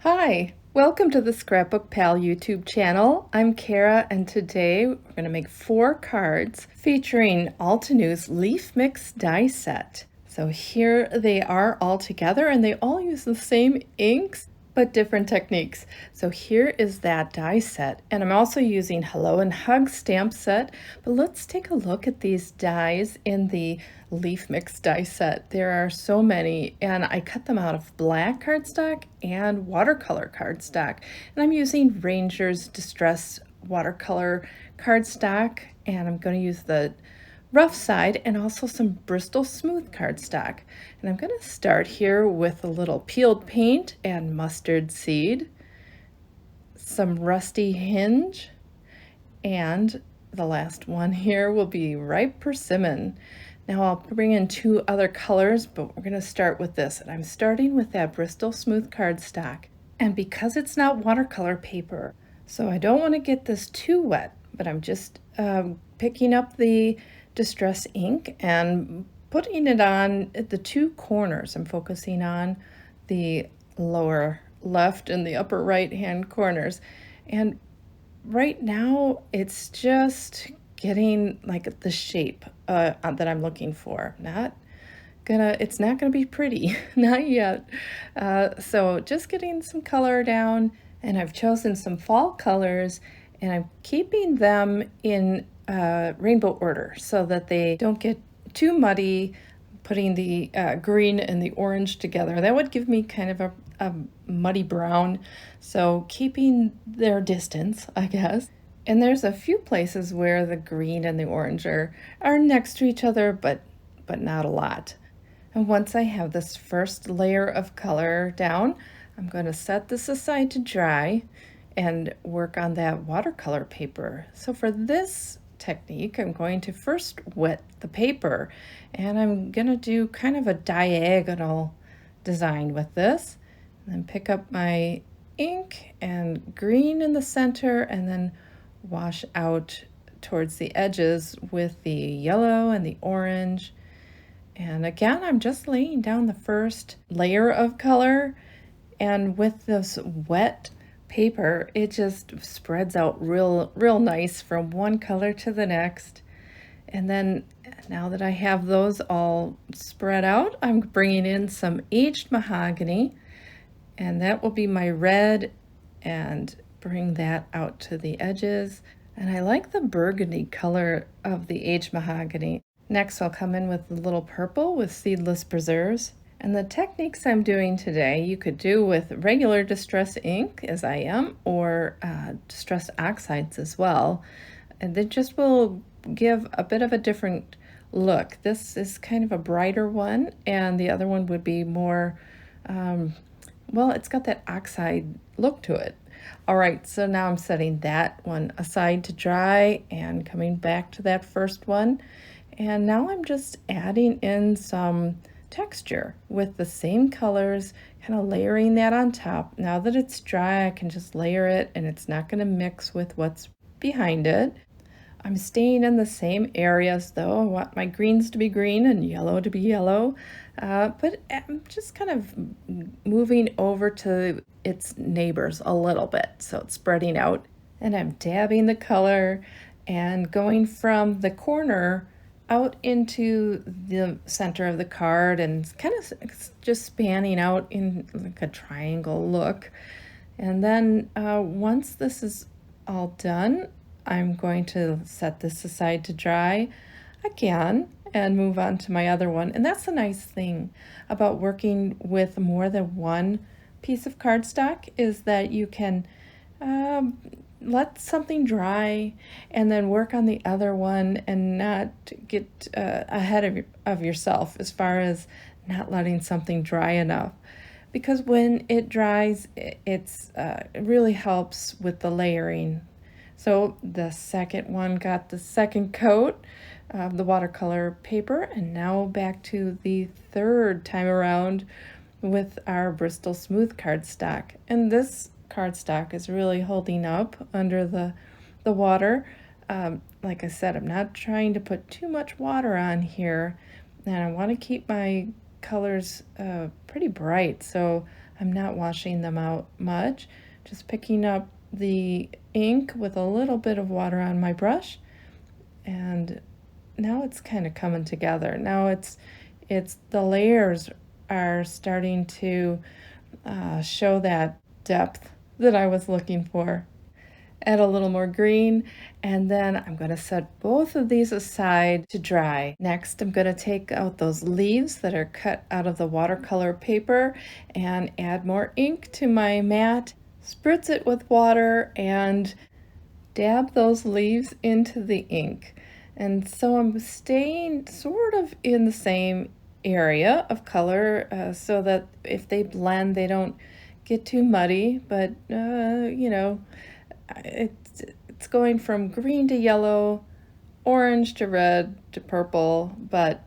Hi, welcome to the Scrapbook Pal YouTube channel. I'm Kara, and today we're going to make 4 cards featuring Altenew's Leaf Mix die set. So here they are all together, and they all use the same inks but different techniques. So here is that die set, and I'm also using Hello and Hug stamp set, but let's take a look at these dies in the Leaf Mix die set. There are so many, and I cut them out of black cardstock and watercolor cardstock, and I'm using Ranger's Distress watercolor cardstock, and I'm going to use the rough side and also some Bristol smooth cardstock. And I'm going to start here with a little peeled paint and mustard seed, some rusty hinge, and the last one here will be ripe persimmon. Now I'll bring in 2 other colors, but we're going to start with this. And I'm starting with that Bristol smooth cardstock. And because it's not watercolor paper, so I don't want to get this too wet, but I'm just picking up the Distress ink and putting it on the 2 corners. I'm focusing on the lower left and the upper right hand corners. And right now it's just getting like the shape that I'm looking for. It's not gonna be pretty, not yet. So just getting some color down, and I've chosen some fall colors, and I'm keeping them in rainbow order so that they don't get too muddy, putting the green and the orange together. That would give me kind of a muddy brown, so keeping their distance, I guess. And there's a few places where the green and the orange are next to each other, but not a lot. And once I have this first layer of color down, I'm going to set this aside to dry and work on that watercolor paper. So for this technique, I'm going to first wet the paper, and I'm going to do kind of a diagonal design with this. And then pick up my ink and green in the center, and then wash out towards the edges with the yellow and the orange. And again, I'm just laying down the first layer of color, and with this wet paper, it just spreads out real nice from one color to the next. And then now that I have those all spread out, I'm bringing in some aged mahogany, and that will be my red, and bring that out to the edges. And I like the burgundy color of the aged mahogany. Next, I'll come in with a little purple with seedless preserves. And the techniques I'm doing today, you could do with regular Distress ink, as I am, or Distress oxides as well. And they just will give a bit of a different look. This is kind of a brighter one, and the other one would be more, well, it's got that oxide look to it. All right, so now I'm setting that one aside to dry and coming back to that first one. And now I'm just adding in some texture with the same colors, kind of layering that on top. Now that it's dry, I can just layer it, and it's not going to mix with what's behind it. I'm staying in the same areas though. I want my greens to be green and yellow to be yellow, but I'm just kind of moving over to its neighbors a little bit, so it's spreading out. And I'm dabbing the color and going from the corner out into the center of the card, and kind of just spanning out in like a triangle look. And then once this is all done, I'm going to set this aside to dry again and move on to my other one. And that's the nice thing about working with more than one piece of cardstock, is that you can let something dry and then work on the other one, and not get ahead of yourself as far as not letting something dry enough. Because when it dries, it really helps with the layering. So the second one got the second coat of the watercolor paper, and now back to the third time around with our Bristol smooth cardstock. And this cardstock is really holding up under the water. Like I said, I'm not trying to put too much water on here, and I want to keep my colors pretty bright, so I'm not washing them out much, just picking up the ink with a little bit of water on my brush, and now it's kind of coming together. Now it's the layers are starting to show that depth that I was looking for. Add a little more green, and then I'm going to set both of these aside to dry. Next, I'm going to take out those leaves that are cut out of the watercolor paper and add more ink to my mat, spritz it with water, and dab those leaves into the ink. And so I'm staying sort of in the same area of color so that if they blend, they don't get too muddy, but you know, it's going from green to yellow, orange to red to purple, but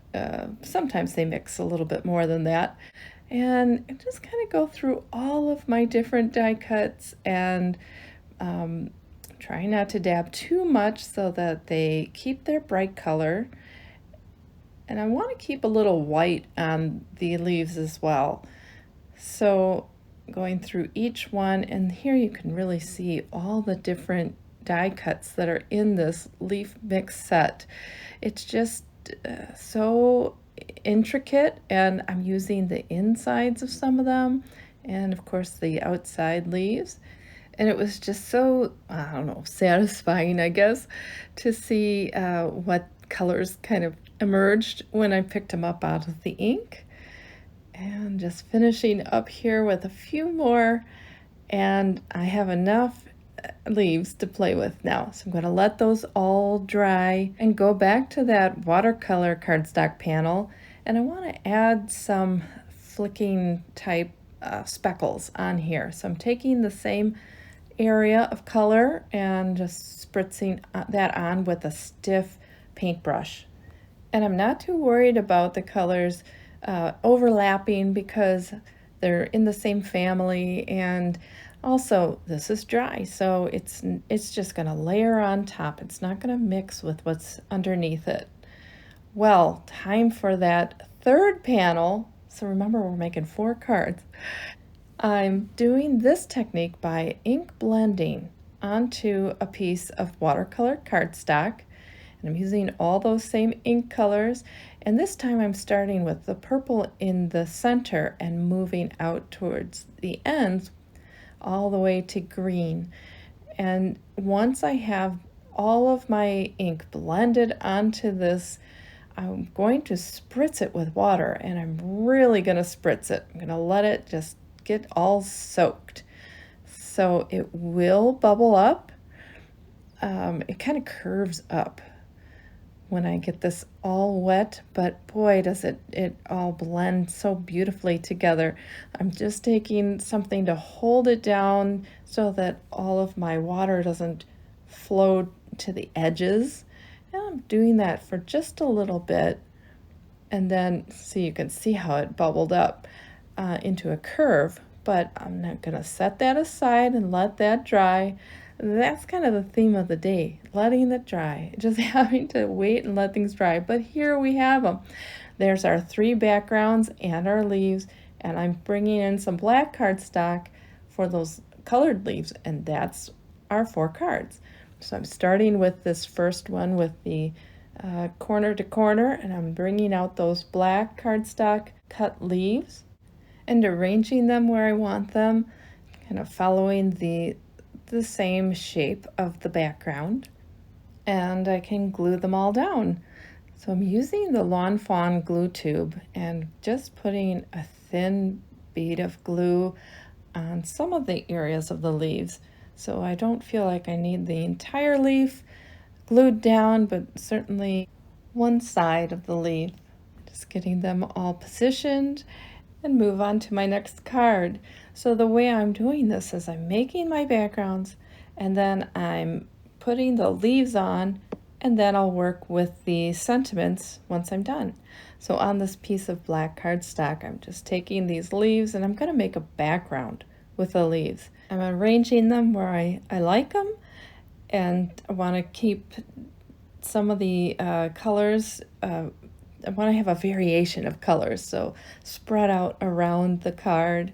sometimes they mix a little bit more than that. And I just kind of go through all of my different die cuts and try not to dab too much so that they keep their bright color. And I want to keep a little white on the leaves as well. So going through each one, and here you can really see all the different die cuts that are in this leaf mix set. It's just so intricate, and I'm using the insides of some of them and of course the outside leaves. And it was just so, I don't know, satisfying, I guess, to see what colors kind of emerged when I picked them up out of the ink. And just finishing up here with a few more, and I have enough leaves to play with now. So I'm going to let those all dry and go back to that watercolor cardstock panel, and I want to add some flicking type speckles on here. So I'm taking the same area of color and just spritzing that on with a stiff paintbrush. And I'm not too worried about the colors overlapping because they're in the same family, and also this is dry, so it's just going to layer on top. It's not going to mix with what's underneath it. Well, time for that third panel. So remember, we're making 4 cards. I'm doing this technique by ink blending onto a piece of watercolor cardstock, and I'm using all those same ink colors, and this time I'm starting with the purple in the center and moving out towards the ends all the way to green. And once I have all of my ink blended onto this, I'm going to spritz it with water, and I'm really going to spritz it. I'm going to let it just get all soaked. So it will bubble up. It kind of curves up when I get this all wet, but boy, does it all blend so beautifully together. I'm just taking something to hold it down so that all of my water doesn't flow to the edges. And I'm doing that for just a little bit, and then so you can see how it bubbled up into a curve, but I'm not gonna set that aside and let that dry. That's kind of the theme of the day, letting it dry, just having to wait and let things dry. But here we have them. There's our 3 backgrounds and our leaves, and I'm bringing in some black cardstock for those colored leaves, and that's our 4 cards. So I'm starting with this first one with the corner to corner, and I'm bringing out those black cardstock cut leaves and arranging them where I want them, kind of following the same shape of the background, and I can glue them all down. So I'm using the Lawn Fawn glue tube and just putting a thin bead of glue on some of the areas of the leaves, so I don't feel like I need the entire leaf glued down, but certainly one side of the leaf. Just getting them all positioned and move on to my next card. So the way I'm doing this is I'm making my backgrounds, and then I'm putting the leaves on, and then I'll work with the sentiments once I'm done. So on this piece of black cardstock, I'm just taking these leaves, and I'm going to make a background with the leaves. I'm arranging them where I like them, and I want to keep some of the colors. I want to have a variation of colors, so spread out around the card.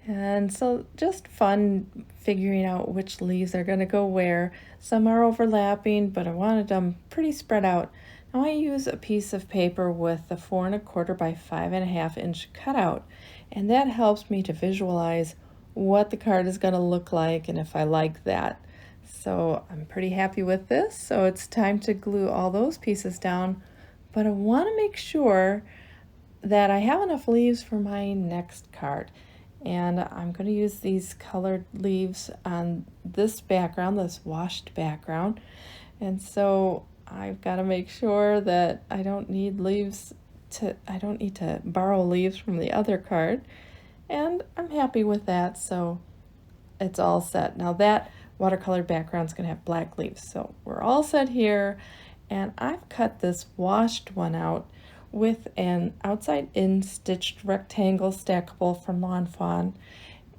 And so just fun figuring out which leaves are going to go where. Some are overlapping, but I wanted them pretty spread out. Now I use a piece of paper with a 4¼ by 5½ inch cutout, and that helps me to visualize what the card is going to look like and if I like that. So I'm pretty happy with this. So it's time to glue all those pieces down, but I want to make sure that I have enough leaves for my next card. And I'm going to use these colored leaves on this background, this washed background. And so I've got to make sure that I don't need to borrow leaves from the other card. And I'm happy with that, so it's all set. Now that watercolor background is going to have black leaves, so we're all set here. And I've cut this washed one out with an outside-in stitched rectangle stackable from Fawn,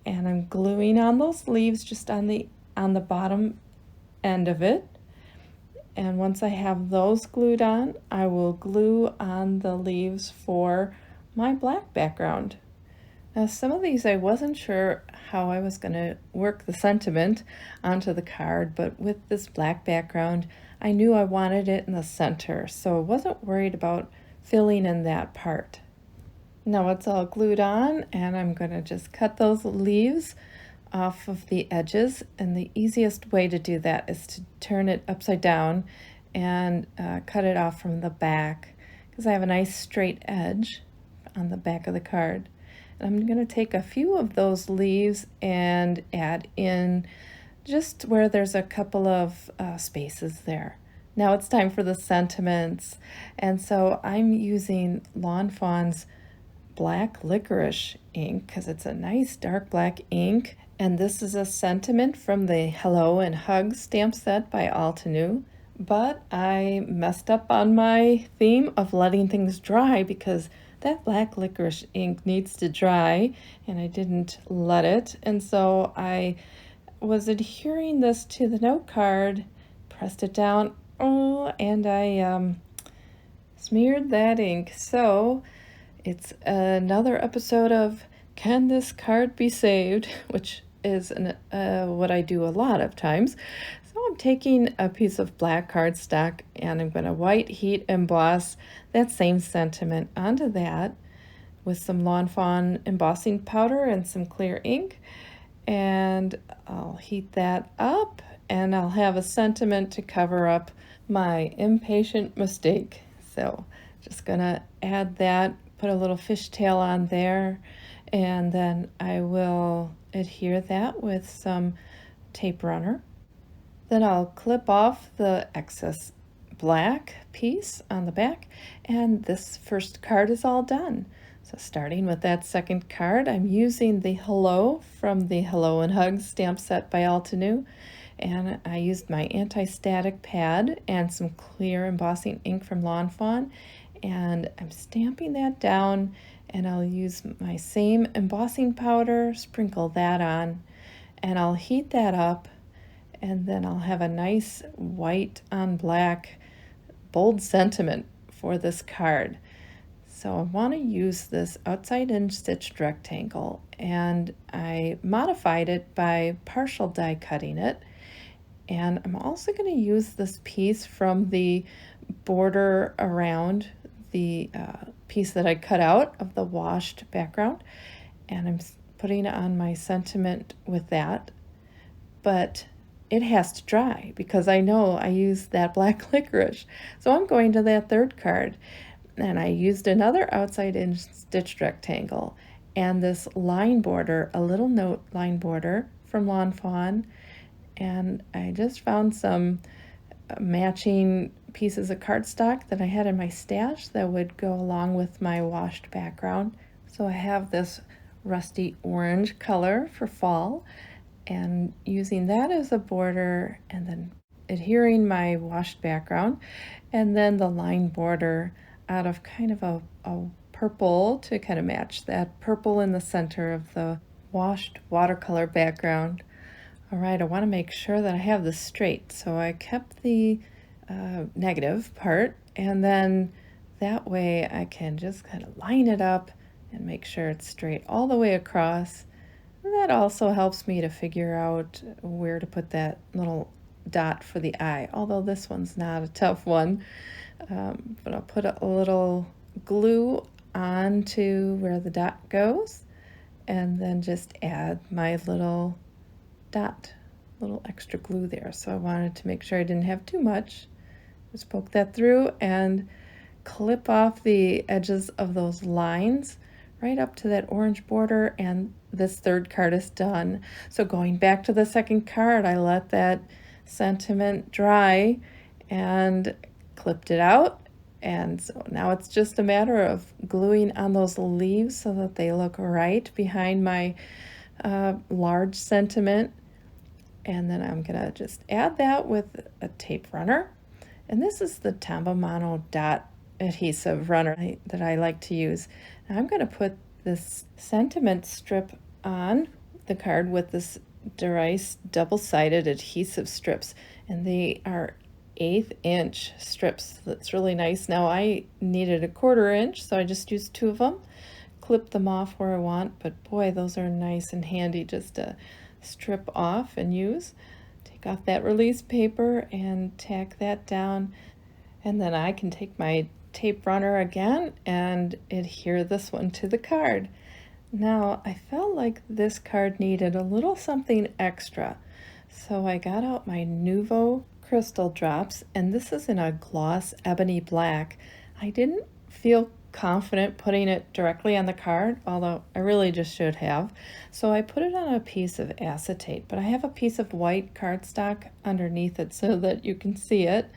and I'm gluing on those leaves just on the bottom end of it. And once I have those glued on, I will glue on the leaves for my black background. Now some of these I wasn't sure how I was going to work the sentiment onto the card, but with this black background I knew I wanted it in the center, so I wasn't worried about filling in that part. Now it's all glued on, and I'm going to just cut those leaves off of the edges, and the easiest way to do that is to turn it upside down and cut it off from the back, because I have a nice straight edge on the back of the card. And I'm going to take a few of those leaves and add in just where there's a couple of spaces there. Now it's time for the sentiments, and so I'm using Fawn's black licorice ink because it's a nice dark black ink, and this is a sentiment from the Hello and Hugs stamp set by Altenew. But I messed up on my theme of letting things dry because that black licorice ink needs to dry, and I didn't let it, and so I was adhering this to the note card, pressed it down, and I smeared that ink. So it's another episode of Can This Card Be Saved, which is what I do a lot of times. So I'm taking a piece of black cardstock and I'm going to white heat emboss that same sentiment onto that with some Fawn embossing powder and some clear ink. And I'll heat that up, and I'll have a sentiment to cover up my impatient mistake. So just gonna add that, put a little fishtail on there, and then I will adhere that with some tape runner. Then I'll clip off the excess black piece on the back, and this first card is all done. So starting with that second card, I'm using the Hello from the Hello and Hugs stamp set by Altenew, and I used my anti-static pad and some clear embossing ink from Fawn, and I'm stamping that down, and I'll use my same embossing powder, sprinkle that on, and I'll heat that up, and then I'll have a nice white on black bold sentiment for this card. So I want to use this outside-in stitched rectangle, and I modified it by partial die cutting it. And I'm also going to use this piece from the border around the piece that I cut out of the washed background, and I'm putting on my sentiment with that. But it has to dry because I know I used that black licorice. So I'm going to that third card, and I used another outside-in stitched rectangle and this line border, a little note line border from Fawn, and I just found some matching pieces of cardstock that I had in my stash that would go along with my washed background. So I have this rusty orange color for fall, and using that as a border, and then adhering my washed background, and then the line border out of kind of a purple to kind of match that purple in the center of the washed watercolor background. All right, I want to make sure that I have this straight, so I kept the negative part, and then that way I can just kind of line it up and make sure it's straight all the way across. That also helps me to figure out where to put that little dot for the eye, although this one's not a tough one. But I'll put a little glue onto where the dot goes and then just add my little dot, little extra glue there. So I wanted to make sure I didn't have too much. Just poke that through and clip off the edges of those lines right up to that orange border, and this third card is done. So going back to the second card, I let that sentiment dry and clipped it out. And so now it's just a matter of gluing on those leaves so that they look right behind my large sentiment. And then I'm gonna just add that with a tape runner. And this is the Tombow Mono dot adhesive runner that I like to use. Now I'm gonna put this sentiment strip on the card with this Darice double-sided adhesive strips. And they are 1/8 inch strips. That's really nice. Now I needed a 1/4 inch, so I just used 2 of them. Clip them off where I want, but boy, those are nice and handy just to strip off and use. Take off that release paper and tack that down, and then I can take my tape runner again and adhere this one to the card. Now I felt like this card needed a little something extra, so I got out my Nuvo crystal drops, and this is in a gloss ebony black. I didn't feel confident putting it directly on the card, although I really just should have. So I put it on a piece of acetate, but I have a piece of white cardstock underneath it so that you can see it.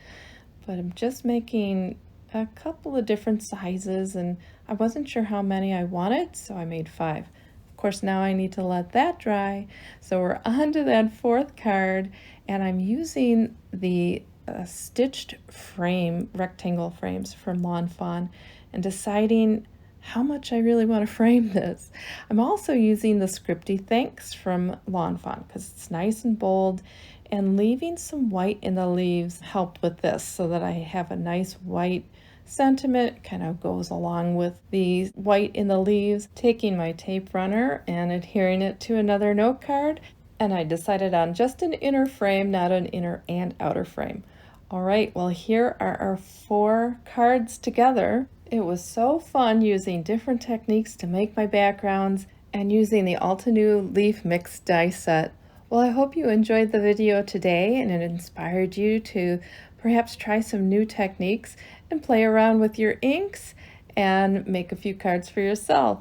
But I'm just making a couple of different sizes, and I wasn't sure how many I wanted, so I made 5. Of course, now I need to let that dry. So we're on to that 4th card, and I'm using the stitched frame, rectangle frames from Lawn Fawn, and deciding how much I really want to frame this. I'm also using the Scripty Thanks from Lawn Fawn because it's nice and bold, and leaving some white in the leaves helped with this so that I have a nice white sentiment. Kind of goes along with the white in the leaves. Taking my tape runner and adhering it to another note card, and I decided on just an inner frame, not an inner and outer frame. All right, well, here are our 4 cards together. It was so fun using different techniques to make my backgrounds and using the Altenew Leaf Mix die set. Well, I hope you enjoyed the video today and it inspired you to perhaps try some new techniques and play around with your inks and make a few cards for yourself.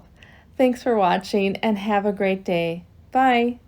Thanks for watching and have a great day. Bye.